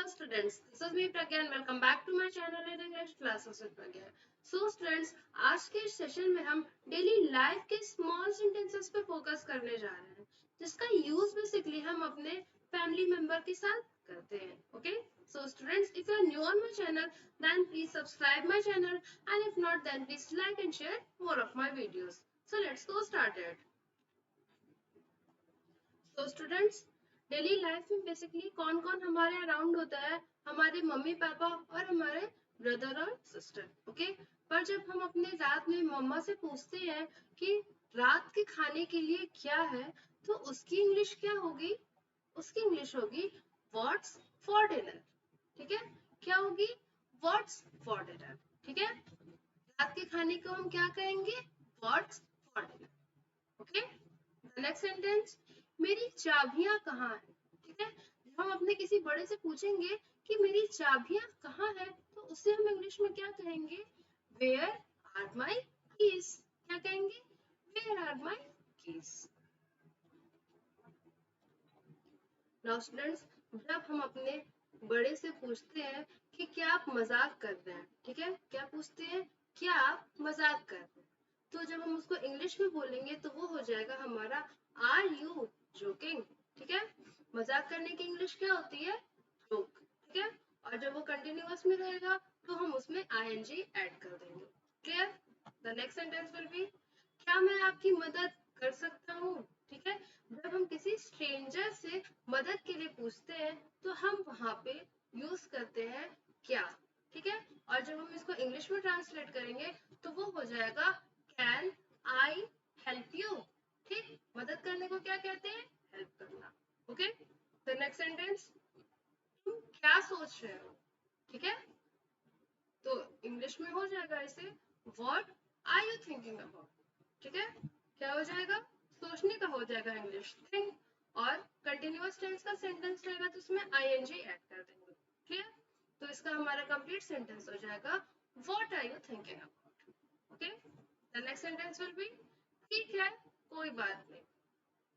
students, this is me Pragya and welcome back to my channel in English Classes with Pragya. So students, आज के session में हम daily life के small sentences पे focus करने जा रहे हैं, जिसका यूज बेसिकली हम अपने फैमिली मेंबर के साथ करते हैं. Okay, so students, if you are new on my channel, then please subscribe my channel, and if not, then please like and share more of my videos. So let's go started. तो students, daily life में basically कौन कौन हमारे around होता है? हमारे mummy papa और हमारे ब्रदर और सिस्टर. ओके, पर जब हम अपने रात में मम्मा से पूछते हैं कि रात के खाने के लिए क्या है, तो उसकी इंग्लिश क्या होगी? उसकी इंग्लिश होगी व्हाट्स फॉर डिनर. ठीक है, क्या होगी? What's for dinner. ठीक है, रात के खाने को हम क्या कहेंगे? What's for dinner. Okay, next sentence, मेरी चाबियां कहाँ है? ठीक है, जब हम अपने किसी बड़े से पूछेंगे कि मेरी चाबियां कहाँ है, तो उसे हम इंग्लिश में क्या कहेंगे? Where are my keys. क्या कहेंगे? Where are my keys. Now students, जब हम अपने बड़े से पूछते हैं कि क्या आप मजाक कर रहे हैं, ठीक है, क्या पूछते हैं? क्या आप मजाक कर रहे हैं, तो जब हम उसको इंग्लिश में बोलेंगे तो वो हो जाएगा हमारा आर यू जोकिंग. ठीक है, मजाक करने की इंग्लिश क्या होती है? जोक. ठीक है, और जब वो कंटिन्यूअस में रहेगा तो हम उसमें आईएनजी ऐड कर देंगे. Clear? The next sentence will B, क्या मैं आपकी मदद कर सकता हूँ? ठीक है, जब हम किसी स्ट्रेंजर से मदद के लिए पूछते हैं तो हम वहां पे यूज करते हैं क्या. ठीक है, और जब हम इसको इंग्लिश में ट्रांसलेट करेंगे तो वो हो जाएगा कैन आई हेल्प यू. ठीक, मदद करने को क्या कहते हैं? हेल्प करना. ओके, द नेक्स्ट सेंटेंस, तुम क्या सोच रहे हो? ठीक है, तो इंग्लिश में हो जाएगा इसे what are you thinking about. ठीक है, क्या हो जाएगा? सोचने का हो जाएगा इंग्लिश थिंक, और कंटिन्यूअस टेंस का सेंटेंस रहेगा तो उसमें आईएनजी ऐड कर देंगे. क्लियर? तो इसका हमारा कंप्लीट सेंटेंस हो जाएगा what are you thinking about. Okay, the next sentence will be, ठीक है, कोई बात नहीं.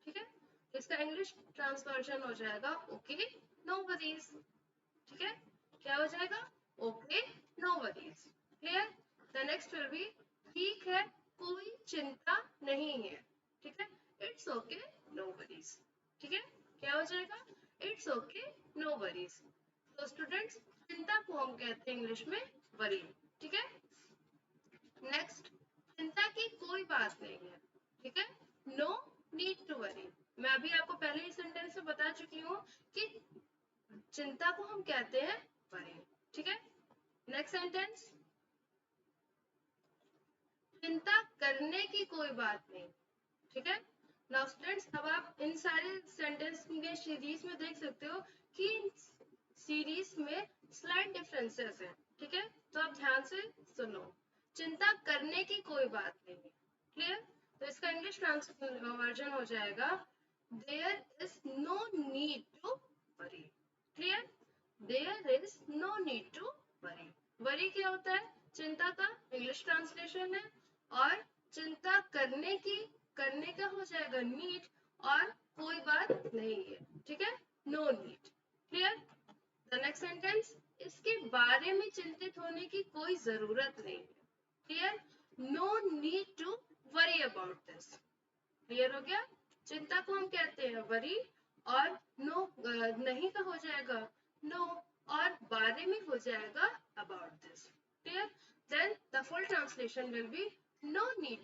ठीक है, इसका इंग्लिश ट्रांसवर्जन हो जाएगा ओके नो वरीज. ठीक है, क्या हो जाएगा? Okay no worries. Clear? The next will be, ठीक है, कोई चिंता नहीं है. ठीक है, इट्स ओके नो वरीज. ठीक है, क्या हो जाएगा? It's okay no worries. तो स्टूडेंट्स, चिंता को हम कहते हैं इंग्लिश में वरी. ठीक है, नेक्स्ट, चिंता की कोई बात नहीं है. ठीक है, नो नीड टू वरी. मैं अभी आपको पहले ही सेंटेंस में बता चुकी हूँ कि चिंता को हम कहते हैं वरी. ठीक है, नेक्स्ट सेंटेंस, चिंता करने की कोई बात नहीं. ठीक है, नाउ स्टूडेंट्स, अब आप इन सारे सेंटेंस के सीरीज में देख सकते हो कि सीरीज में स्लाइड डिफरेंसेस हैं. ठीक है, तो आप ध्यान से सुनो. चिंता करने की कोई बात नहीं है. क्लियर? तो इसका इंग्लिश ट्रांसवर्जन हो जाएगा there is no need to worry. Clear? There is no need to worry. Worry क्या होता है? चिंता का इंग्लिश ट्रांसलेशन है, और चिंता करने की, करने का हो जाएगा नीड, और कोई बात नहीं है. ठीक है, no need. Clear? The next sentence, इसके बारे में चिंतित होने की कोई जरूरत नहीं है. Clear? No need to worry about this. Clear हो गया? चिंता को हम कहते हैं वरी, और नो नहीं का हो जाएगा नो, और बारे में हो जाएगा about this. Clear? Then the full translation will be, no need